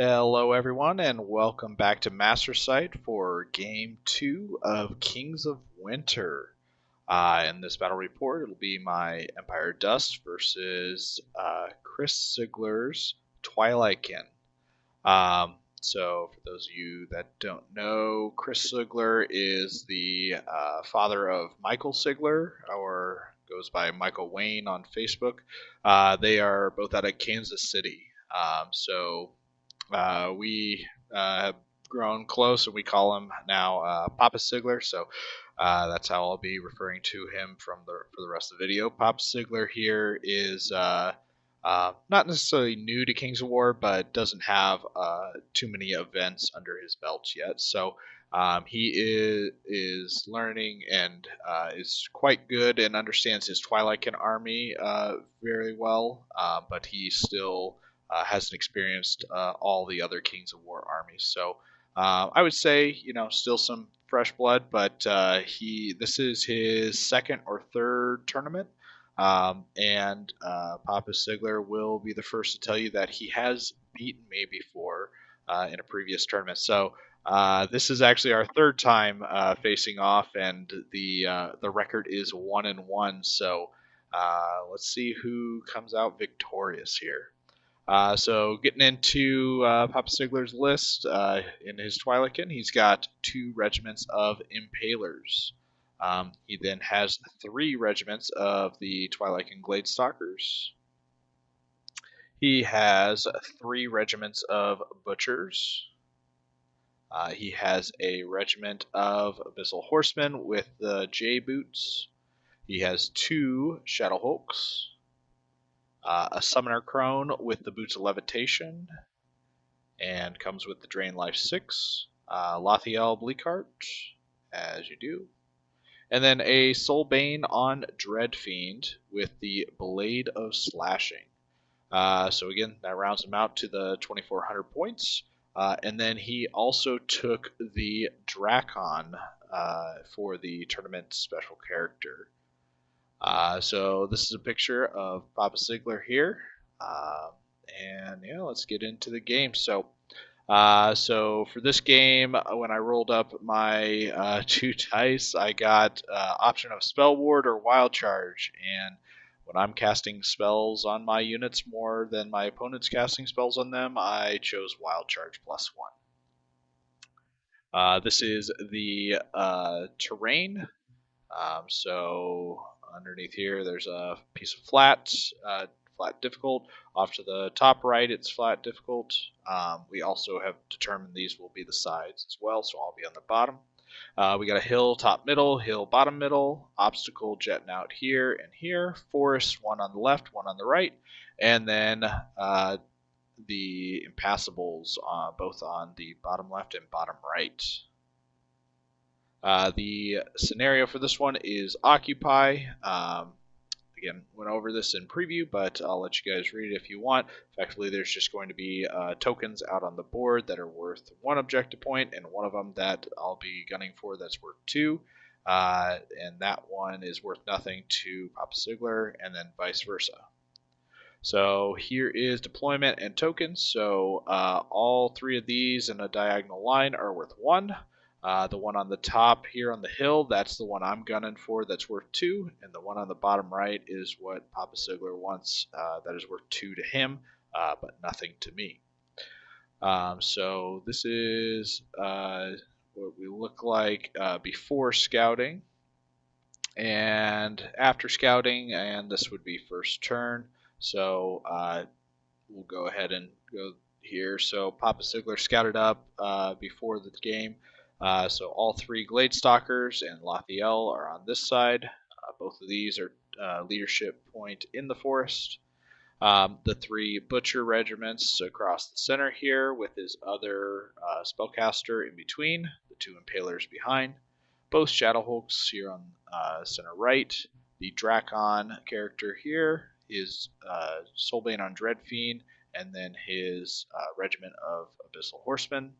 Hello, everyone, and welcome back to Master Sight for Game 2 of Kings of Winter. In this battle report, it'll be my Empire Dust versus Chris Sigler's Twilight. So, for those of you that don't know, Chris Sigler is the father of Michael Sigler, or goes by Michael Wayne on Facebook. They are both out of Kansas City. We have grown close, and we call him now Papa Sigler. So that's how I'll be referring to him for the rest of the video. Papa Sigler here is not necessarily new to Kings of War, but doesn't have too many events under his belt yet. So he is learning and is quite good and understands his Twilight army very well, but he still hasn't experienced all the other Kings of War armies. So I would say, still some fresh blood, but this is his second or third tournament. And Papa Sigler will be the first to tell you that he has beaten me before in a previous tournament. So this is actually our third time facing off, and the record is 1-1. So let's see who comes out victorious here. So getting into Papa Sigler's list in his Twi'leken, he's got 2 regiments of Impalers. He then has 3 regiments of the Twi'leken Gladestalkers. He has 3 regiments of Butchers. He has a regiment of Abyssal Horsemen with the J Boots. He has 2 Shadowhawks. A Summoner Crone with the Boots of Levitation, and comes with the Drain Life 6. Lothiel Bleakheart, as you do. And then a Soulbane on Dreadfiend with the Blade of Slashing. So again, that rounds him out to the 2,400 points. And then he also took the Drakon for the tournament special character. So this is a picture of Papa Sigler here, and yeah, let's get into the game. So for this game, when I rolled up my 2 dice, I got option of Spell Ward or Wild Charge, and when I'm casting spells on my units more than my opponent's casting spells on them, I chose Wild Charge +1. This is the terrain. So underneath here, there's a piece of flat difficult. Off to the top right, it's flat difficult. We also have determined these will be the sides as well, so I'll be on the bottom. We got a hill top middle, hill bottom middle, obstacle jetting out here and here, forest, one on the left, one on the right, and then the impassables both on the bottom left and bottom right. The scenario for this one is Occupy. Again, went over this in preview, but I'll let you guys read it if you want. Effectively, there's just going to be tokens out on the board that are worth 1 objective point, and one of them that I'll be gunning for that's worth 2. And that one is worth nothing to Papa Sigler, and then vice versa. So here is deployment and tokens. So all 3 of these in a diagonal line are worth 1. The one on the top here on the hill, that's the one I'm gunning for, that's worth 2. And the one on the bottom right is what Papa Sigler wants, that is worth 2 to him, but nothing to me. So this is what we look like before scouting and after scouting, and this would be first turn. So we'll go ahead and go here. So Papa Sigler scouted up before the game. So all 3 Gladestalkers and Lothiel are on this side. Both of these are leadership point in the forest. The 3 Butcher regiments across the center here with his other spellcaster in between, the 2 Impalers behind. Both Shadowhawks here on center right. The Drakon character here is Soulbane on Dreadfiend, and then his regiment of Abyssal Horsemen.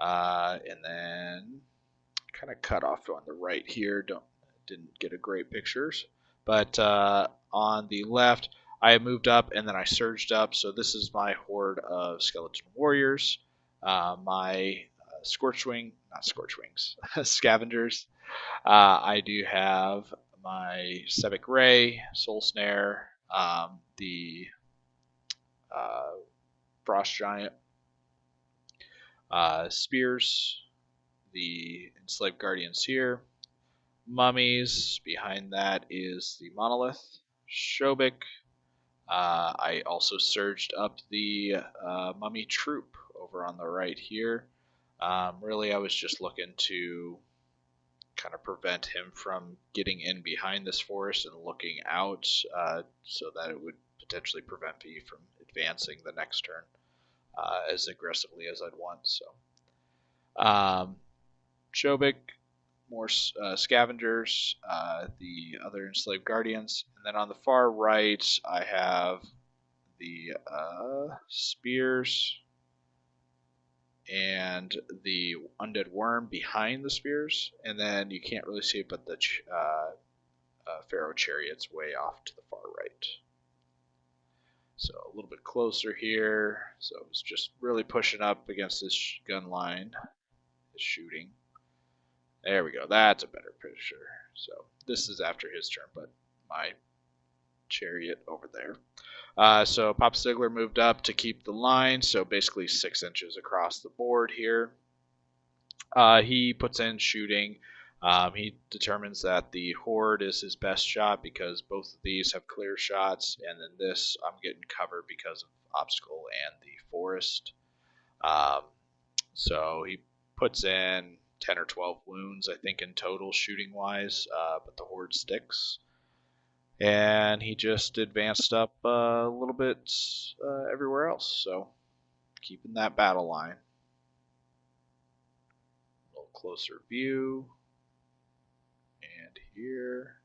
And then kind of cut off on the right here. Didn't get a great pictures, but on the left I moved up and then I surged up. So this is my horde of skeleton warriors. My Scorchwing, not Scorchwings, scavengers. I do have my Sevic Ray, Soul Snare, the uh, Frost Giant, Spears, the Enslaved Guardians here, Mummies. Behind that is the Monolith, Shobik. I also surged up the Mummy Troop over on the right here. Really, I was just looking to kind of prevent him from getting in behind this forest and looking out, so that it would potentially prevent me from advancing the next turn as aggressively as I'd want. So, Chobik, more scavengers, the other enslaved guardians, and then on the far right I have the spears and the undead worm behind the spears, and then you can't really see it, but the Pharaoh chariot's way off to the far right. So a little bit closer here. So it was just really pushing up against this gun line, his shooting. There we go. That's a better picture. So this is after his turn, but my chariot over there. So Pop Sigler moved up to keep the line, so basically 6 inches across the board here. He puts in shooting. He determines that the Horde is his best shot because both of these have clear shots, and then this I'm getting covered because of Obstacle and the Forest. So he puts in 10 or 12 wounds, I think, in total shooting wise, but the Horde sticks. And he just advanced up a little bit everywhere else. So keeping that battle line. A little closer view. And here.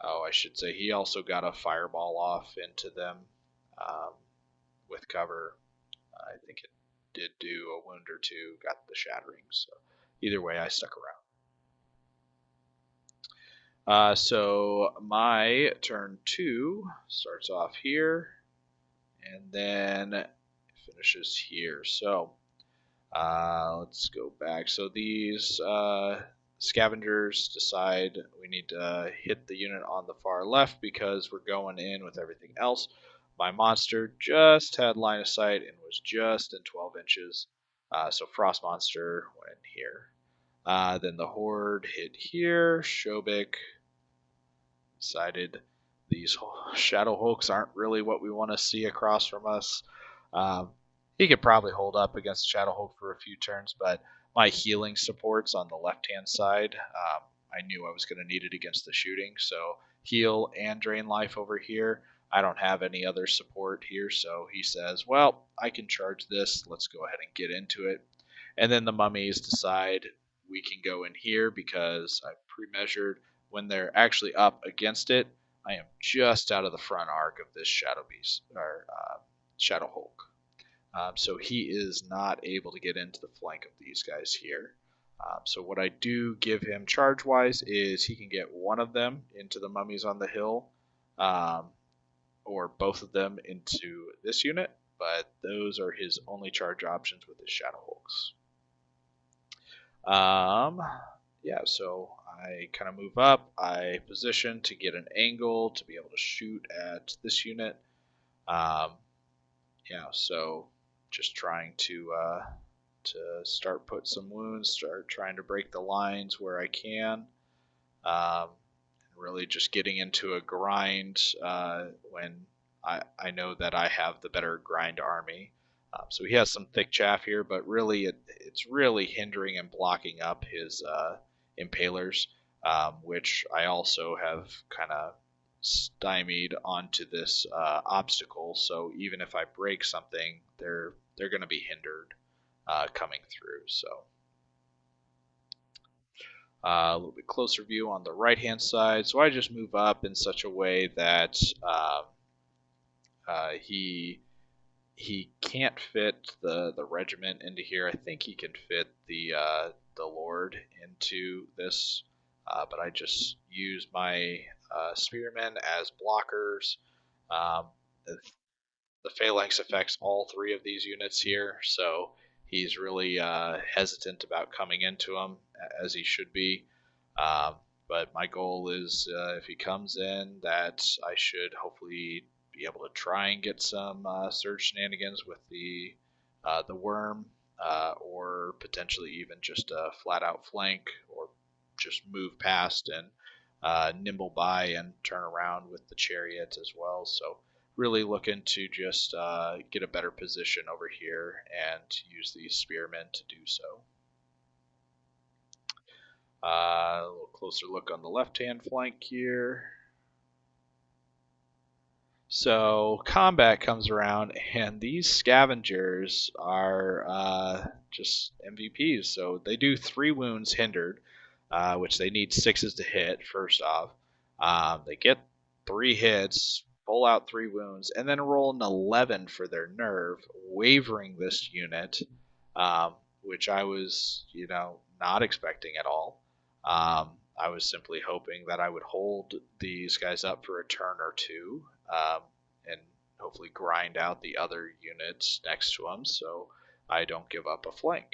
Oh, I should say he also got a fireball off into them with cover. I think it did do a wound or two, got the shattering. So either way, I stuck around. So my turn 2 starts off here and then finishes here. So let's go back. So these scavengers decide we need to hit the unit on the far left because we're going in with everything else. My monster just had line of sight and was just in 12 inches. So Frost Monster went in here. Then the Horde hit here. Shobik decided these Shadow Hulks aren't really what we want to see across from us. He could probably hold up against Shadow Hulk for a few turns, but my healing supports on the left-hand side, I knew I was going to need it against the shooting, so heal and drain life over here. I don't have any other support here, so he says, well, I can charge this. Let's go ahead and get into it. And then the mummies decide we can go in here because I've pre-measured when they're actually up against it. I am just out of the front arc of this Shadow Beast or Shadow Hulk. So he is not able to get into the flank of these guys here. So what I do give him charge-wise is he can get one of them into the mummies on the hill, or both of them into this unit, but those are his only charge options with his Shadow Hulks. Yeah, so I kind of move up. I position to get an angle to be able to shoot at this unit. Yeah, so just trying to start put some wounds, start trying to break the lines where I can. Really just getting into a grind when I know that I have the better grind army. So he has some thick chaff here, but really it's really hindering and blocking up his impalers, which I also have kind of stymied onto this obstacle. So even if I break something, they're going to be hindered coming through. So a little bit closer view on the right hand side. So I just move up in such a way that he can't fit the regiment into here. I think he can fit the Lord into this, but I just use my spearmen as blockers. Um, the phalanx affects all three of these units here, so he's really hesitant about coming into them, as he should be. Um, but my goal is, if he comes in, that I should hopefully be able to try and get some surge shenanigans with the worm, or potentially even just a flat out flank, or just move past and nimble by and turn around with the chariot as well. So really looking to just get a better position over here and use these spearmen to do so. A little closer look on the left-hand flank here. So combat comes around, and these scavengers are just MVPs. So they do 3 wounds hindered, which they need 6s to hit. First off, they get 3 hits, pull out 3 wounds, and then roll an 11 for their nerve, wavering this unit, which I was, not expecting at all. I was simply hoping that I would hold these guys up for a turn or two, and hopefully grind out the other units next to them so I don't give up a flank.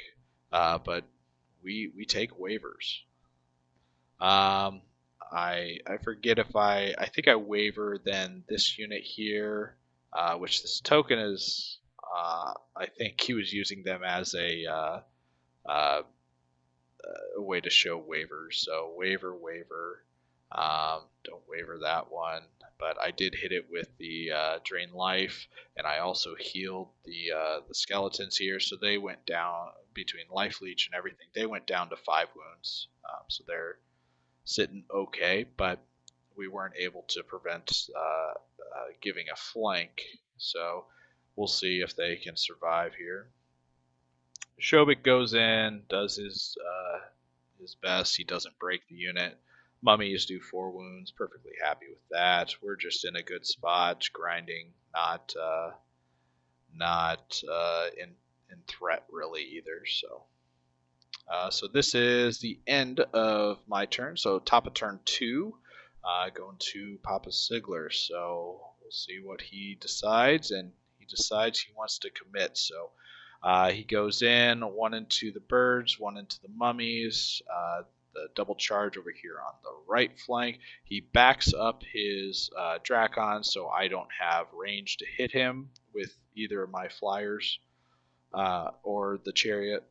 But we take waivers. I forget if I think I waver then this unit here, which this token is. I think he was using them as uh, a way to show waivers. So waiver. Don't waiver that one. But I did hit it with the drain life, and I also healed the skeletons here, so they went down between life leech and everything. They went down to 5 wounds, so they're sitting okay. But we weren't able to prevent giving a flank, so we'll see if they can survive here. Shobik goes in, does his best. He doesn't break the unit. Mummies do 4 wounds. Perfectly happy with that. We're just in a good spot, grinding, not in threat really either. So this is the end of my turn. So top of turn 2, going to Papa Sigler. So we'll see what he decides, and he decides he wants to commit. So he goes in, 1 into the birds, 1 into the mummies, the double charge over here on the right flank. He backs up his Drakon, so I don't have range to hit him with either of my flyers or the chariot,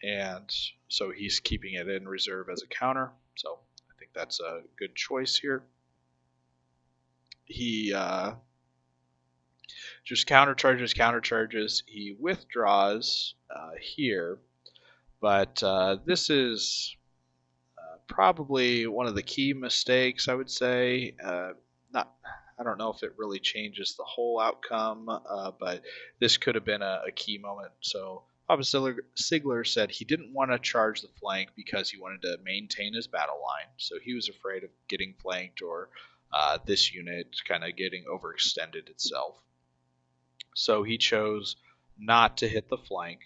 and so he's keeping it in reserve as a counter. So I think that's a good choice here. He just countercharges. He withdraws here, but this is probably one of the key mistakes, I would say. Not, I don't know if it really changes the whole outcome, but this could have been a key moment. So Papa Sigler said he didn't want to charge the flank because he wanted to maintain his battle line. So he was afraid of getting flanked or this unit kind of getting overextended itself. So he chose not to hit the flank,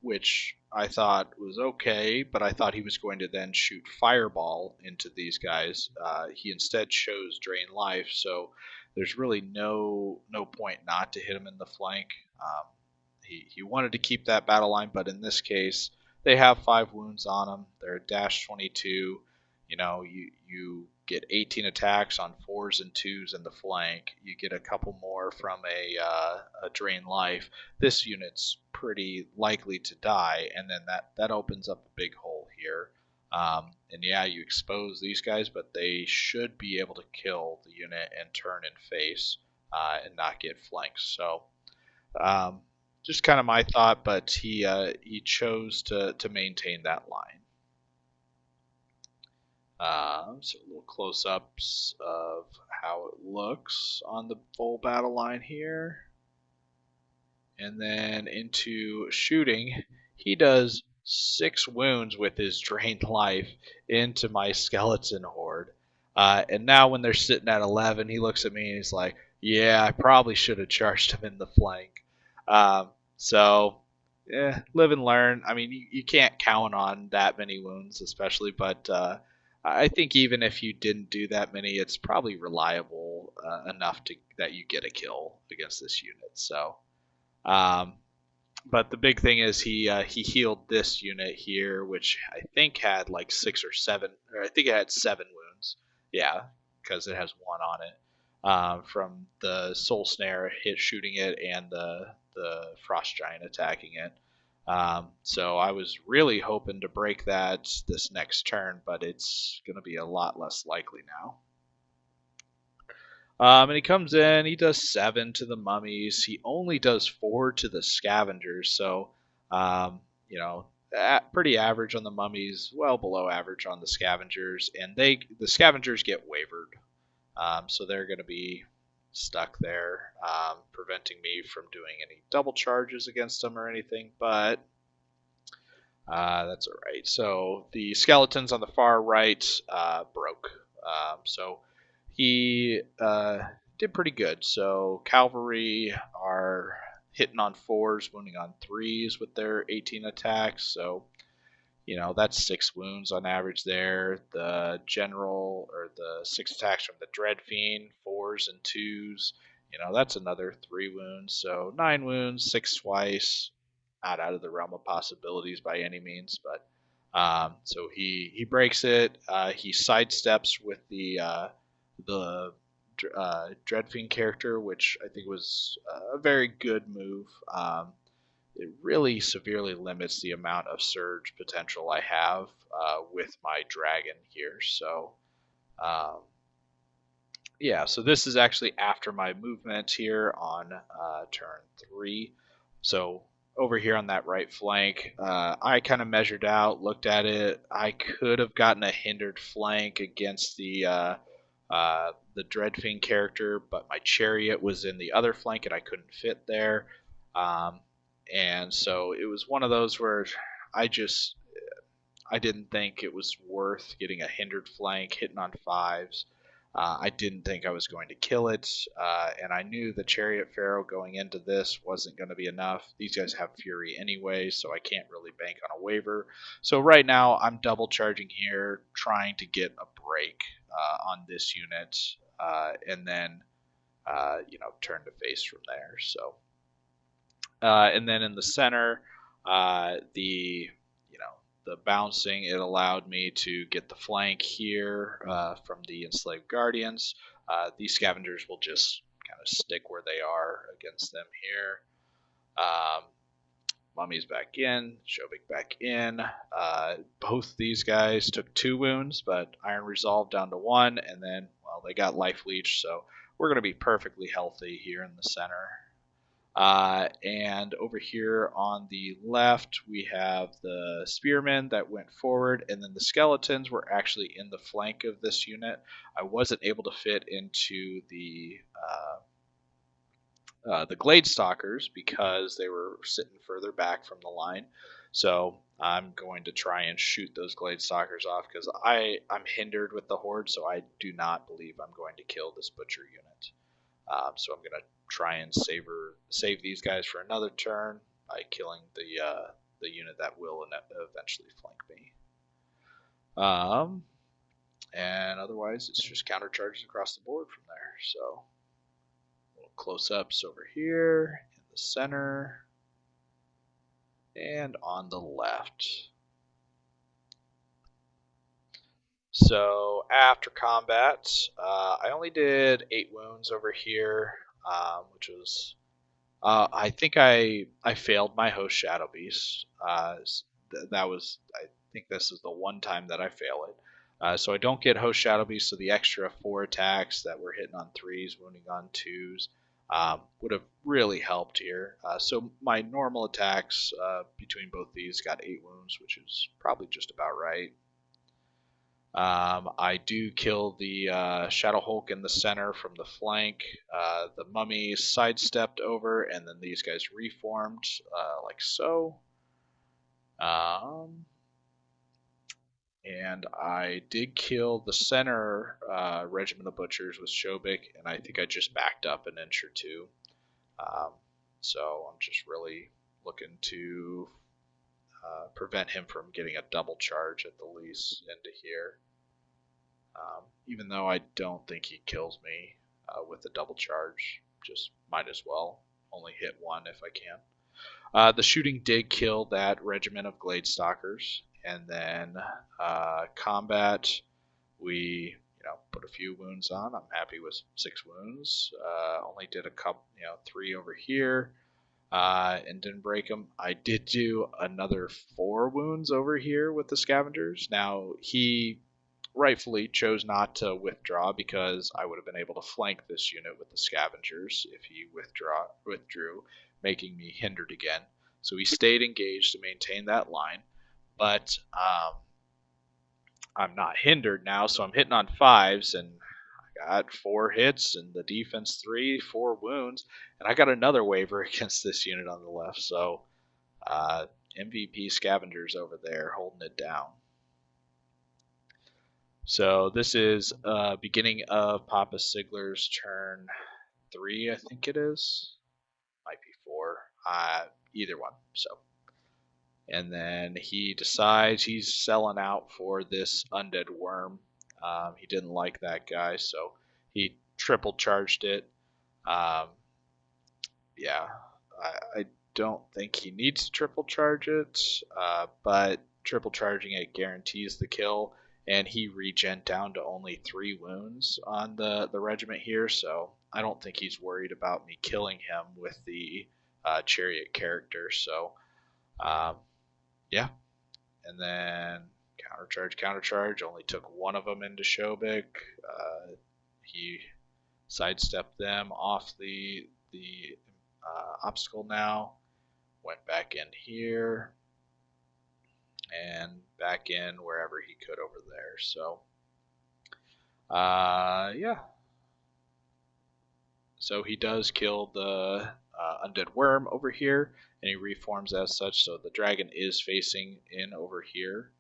which I thought was okay, but I thought he was going to then shoot Fireball into these guys. He instead chose Drain Life, so there's really no point not to hit him in the flank. He wanted to keep that battle line, but in this case, they have 5 wounds on them. They're dash 22. You get 18 attacks on 4s and 2s in the flank. You get a couple more from a drain life. This unit's pretty likely to die, and then that opens up a big hole here. And yeah, you expose these guys, but they should be able to kill the unit and turn and face and not get flanked. So just kind of my thought, but he chose to maintain that line. So little close-ups of how it looks on the full battle line here. And then into shooting, he does 6 wounds with his drained life into my skeleton horde. And now when they're sitting at 11, he looks at me and he's like, yeah, I probably should have charged him in the flank. So, live and learn. I mean, you can't count on that many wounds, especially, but I think even if you didn't do that many, it's probably reliable enough to that you get a kill against this unit. So, um, but the big thing is he healed this unit here, which I think had like 6 or 7, or I think it had 7 wounds. Yeah, because it has one on it from the soul snare hit shooting it and the frost giant attacking it. So I was really hoping to break that this next turn, but it's going to be a lot less likely now. And he comes in, he does 7 to the mummies. He only does 4 to the scavengers. So, um, you know, pretty average on the mummies, well below average on the scavengers. And the scavengers get wavered. So they're going to be stuck there, preventing me from doing any double charges against them or anything. But that's all right. So the skeletons on the far right broke. So he did pretty good. So cavalry are hitting on 4s, wounding on 3s with their 18 attacks. So that's 6 wounds on average there. The general, or the 6 attacks from the dread fiend, 4s and 2s. That's another 3 wounds. So 9 wounds, 6 twice. Not out of the realm of possibilities by any means, but so he breaks it. He sidesteps with the Dreadfiend character, which I think was a very good move. It really severely limits the amount of surge potential I have with my dragon here. So yeah, so this is actually after my movement here on turn 3. So over here on that right flank, I kind of measured out, looked at it. I could have gotten a hindered flank against the Dreadfiend character, but my chariot was in the other flank and I couldn't fit there. And so it was one of those where I didn't think it was worth getting a hindered flank, hitting on 5s. I didn't think I was going to kill it, and I knew the Chariot Pharaoh going into this wasn't going to be enough. These guys have Fury anyway, so I can't really bank on a waiver. So right now I'm double charging here, trying to get a break on this unit, and then turn to face from there. So, and then in the center, the the bouncing, it allowed me to get the flank here from the enslaved guardians. These scavengers will just kind of stick where they are against them here. Mummy's back in, Shobik back in. Both these guys took 2 wounds, but Iron Resolve down to 1, and then, well, they got Life Leech, so we're going to be perfectly healthy here in the center. And over here on the left, we have the spearmen that went forward, and then the skeletons were actually in the flank of this unit. I wasn't able to fit into the glade stalkers because they were sitting further back from the line. So I'm going to try and shoot those glade stalkers off because I'm hindered with the horde, so I do not believe I'm going to kill this butcher unit. So I'm going to try and save these guys for another turn by killing the unit that will eventually flank me. And otherwise, it's just counter charges across the board from there. So little close-ups over here in the center and on the left. So after combat, I only did 8 wounds over here, which was I think I failed my host Shadow Beast. That was, I think this is the one time that I fail it. So I don't get host Shadow Beast, so the extra 4 attacks that were hitting on 3s, wounding on 2s, would have really helped here. So my normal attacks between both these got 8 wounds, which is probably just about right. I do kill the Shadow Hulk in the center from the flank. The mummy sidestepped over, and then these guys reformed like so. And I did kill the center regiment of butchers with Shobik, and I think I just backed up an inch or 2. So I'm just really looking to prevent him from getting a double charge at the least into here. Even though I don't think he kills me. with a double charge. Just might as well only hit one if I can. The shooting did kill that regiment of Gladestalkers, and then combat, we put a few wounds on. I'm happy with 6 wounds. Only did a couple, 3 over here, and didn't break them. I did do another 4 wounds over here with the scavengers. Now he rightfully chose not to withdraw because I would have been able to flank this unit with the scavengers if he withdrew, making me hindered again. So he stayed engaged to maintain that line, but I'm not hindered now, so I'm hitting on 5s, and I got 4 hits and the defense 3, 4 wounds, and I got another waiver against this unit on the left. So MVP scavengers over there holding it down. So this is beginning of Papa Sigler's turn 3, I think it is. Might be 4. Either one. So, and then he decides he's selling out for this undead worm. He didn't like that guy, so he triple charged it. Yeah, I don't think he needs to triple charge it, but triple charging it guarantees the kill, and he regen down to only 3 wounds on the regiment here, so I don't think he's worried about me killing him with the chariot character. So yeah, and then countercharge, only took one of them into Shobik. He sidestepped them off the obstacle now, went back in here, and back in wherever he could over there. So, yeah. So he does kill the undead worm over here, and he reforms as such. So the dragon is facing in over here.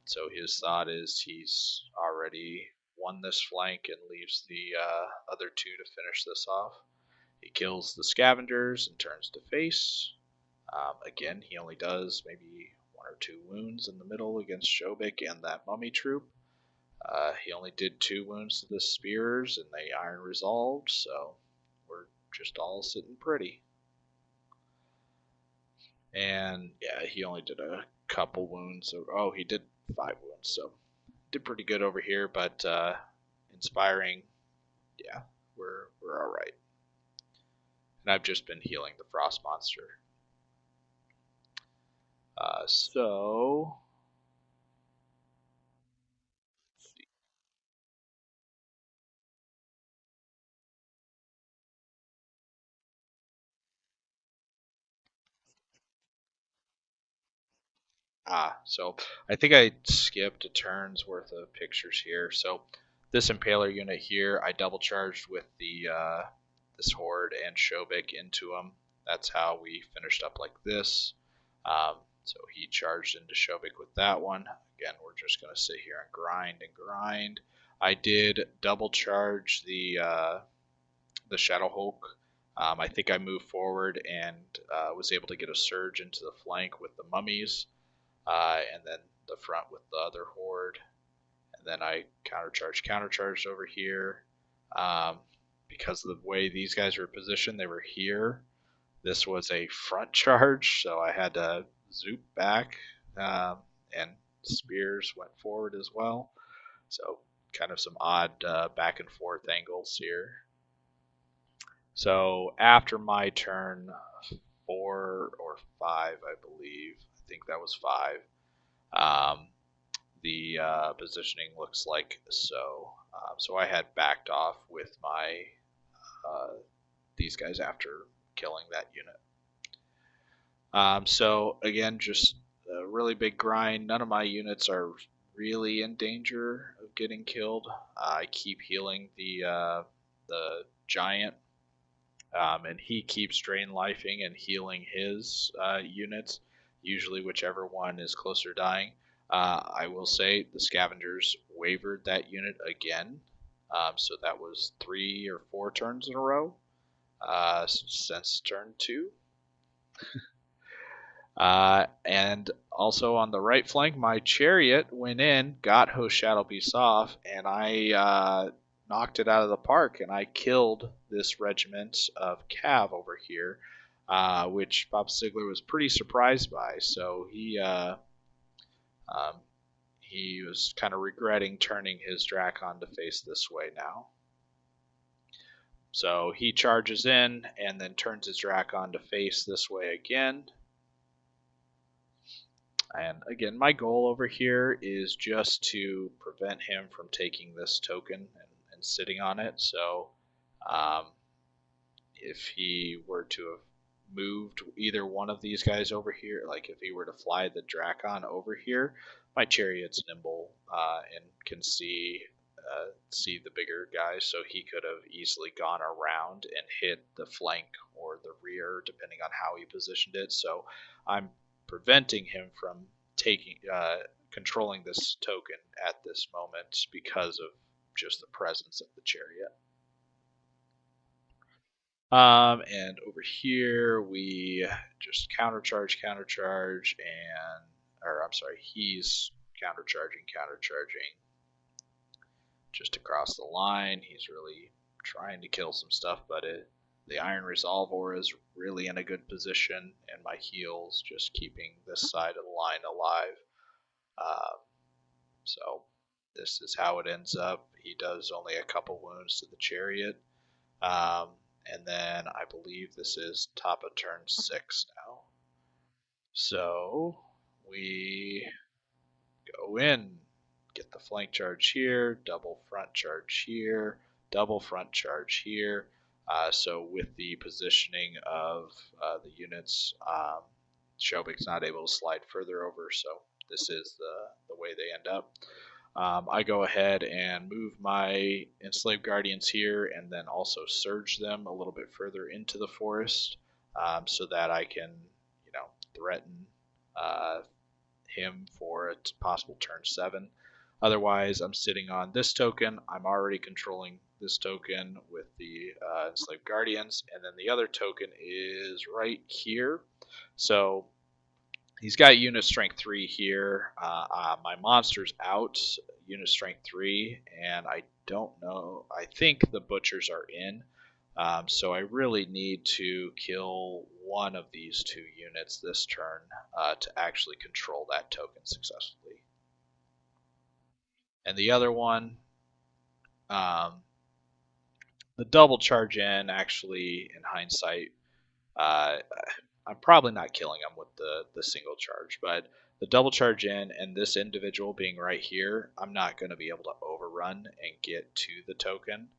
So his thought is he's already won this flank and leaves the other 2 to finish this off. He kills the scavengers and turns to face. Again, he only does maybe 1 or 2 wounds in the middle against Shobik and that mummy troop. He only did 2 wounds to the spears, and they iron resolved, so we're just all sitting pretty. And yeah, he only did a couple wounds. Oh, he did 5 wounds, so did pretty good over here. But inspiring, yeah, we're all right. And I've just been healing the frost monster. So so I think I skipped a turn's worth of pictures here. So this Impaler unit here, I double charged with the this Horde and Shobik into him. That's how we finished up like this. So he charged into Shobik with that one. Again, we're just going to sit here and grind. I did double charge the Shadow Hulk. I think I moved forward and was able to get a surge into the flank with the mummies. And then the front with the other horde, and then I countercharged over here. Because of the way these guys were positioned, they were here. This was a front charge, so I had to zoop back, and spears went forward as well. So kind of some odd back and forth angles here. So after my turn 4 or 5, I believe, I think that was 5. The positioning looks like so. So I had backed off with my these guys after killing that unit. So again, just a really big grind. None of my units are really in danger of getting killed. I keep healing the giant, and he keeps drain lifing and healing his units. Usually, whichever one is closer dying. I will say the scavengers wavered that unit again, so that was 3 or 4 turns in a row since turn 2. And also on the right flank, my chariot went in, got Host Shadow Beast off, and I knocked it out of the park, and I killed this regiment of cav over here, which Bob Sigler was pretty surprised by. So um, he was kind of regretting turning his Drakon to face this way now. So he charges in and then turns his Drakon to face this way again. And again, my goal over here is just to prevent him from taking this token and sitting on it. So um, if he were to have moved either one of these guys over here, like if he were to fly the Drakon over here, my chariot's nimble and can see the bigger guys, so he could have easily gone around and hit the flank or the rear, depending on how he positioned it. So I'm preventing him from taking controlling this token at this moment because of just the presence of the chariot. And over here we just countercharge, and or I'm sorry, he's countercharging just across the line. He's really trying to kill some stuff, but the Iron Resolver is really in a good position, and my heals just keeping this side of the line alive. So this is how it ends up. He does only a couple wounds to the chariot. And then I believe this is top of turn 6 now. So we go in, get the flank charge here, double front charge here, double front charge here. So with the positioning of the units, Shobik's not able to slide further over, so this is the way they end up. I go ahead and move my enslaved guardians here and then also surge them a little bit further into the forest so that I can, threaten him for a possible turn 7. Otherwise, I'm sitting on this token. I'm already controlling this token with the enslaved guardians, and then the other token is right here. So he's got unit strength 3 here. My monster's out, unit strength 3, and I don't know. I think the butchers are in. So I really need to kill one of these 2 units this turn to actually control that token successfully. And the other one, the double charge in, actually, in hindsight, uh, I'm probably not killing him with the single charge, but the double charge in and this individual being right here, I'm not going to be able to overrun and get to the token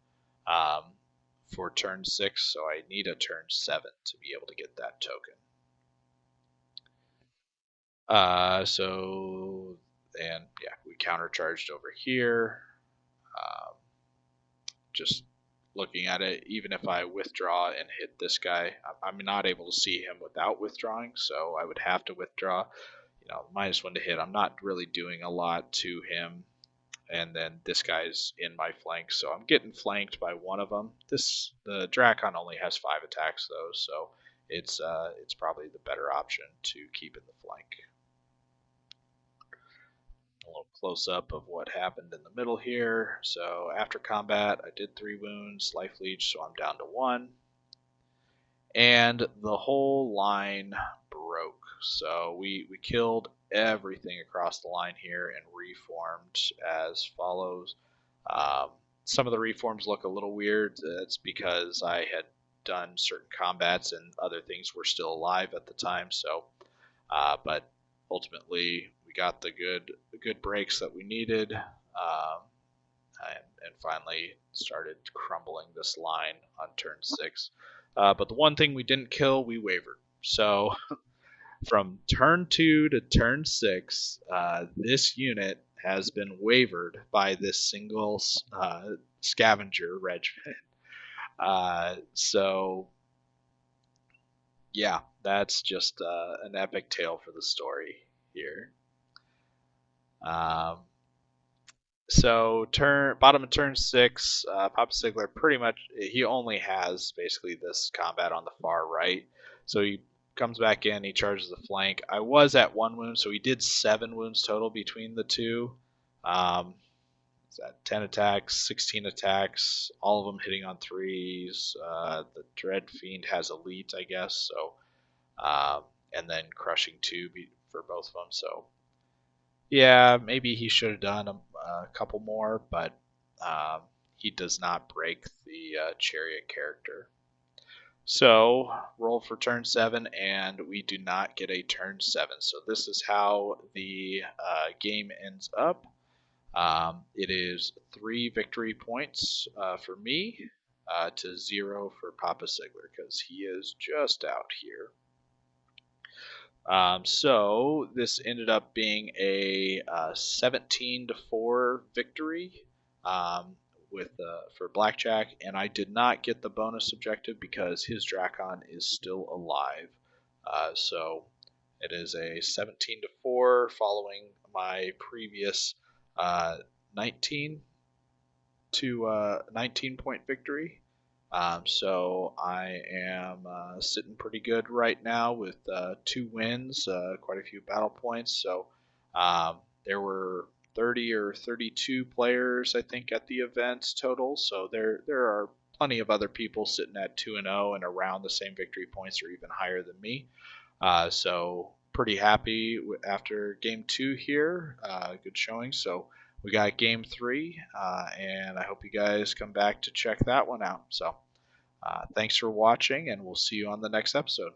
for turn 6, so I need a turn 7 to be able to get that token. And yeah, we countercharged over here. Just looking at it, even if I withdraw and hit this guy, I'm not able to see him without withdrawing, so I would have to withdraw. -1 to hit. I'm not really doing a lot to him, and then this guy's in my flank, so I'm getting flanked by one of them. The Drakon only has 5 attacks though, so it's probably the better option to keep in the flank. A little close up of what happened in the middle here. So after combat, I did 3 wounds, life leech, so I'm down to 1. And the whole line broke. So we killed everything across the line here and reformed as follows. Some of the reforms look a little weird. It's because I had done certain combats and other things were still alive at the time. So, but ultimately we got the good breaks that we needed, and finally started crumbling this line on turn 6. But the one thing we didn't kill, we wavered. So from turn 2 to turn 6, this unit has been wavered by this single scavenger regiment. So yeah, that's just an epic tale for the story here. So bottom of turn 6, Papa Sigler pretty much, he only has basically this combat on the far right. So he comes back in, he charges the flank. I was at 1 wound, so he did 7 wounds total between the two. is that 10 attacks, 16 attacks, all of them hitting on threes. The Dread Fiend has elite, I guess, so and then crushing 2 for both of them. So yeah, maybe he should have done a couple more, but um, he does not break the chariot character. So roll for turn 7, and we do not get a turn 7. So this is how the game ends up. It is 3 victory points for me to 0 for Papa Sigler because he is just out here. So this ended up being a 17-4 victory with for Blackjack, and I did not get the bonus objective because his Drakon is still alive. So it is a 17-4 following my previous 19 to 19-point victory. So I am sitting pretty good right now with 2 wins, quite a few battle points. So there were 30 or 32 players, I think, at the event total. So there are plenty of other people sitting at 2-0 and around the same victory points or even higher than me. So pretty happy after game 2 here. Good showing. So we got game 3, and I hope you guys come back to check that one out. So thanks for watching, and we'll see you on the next episode.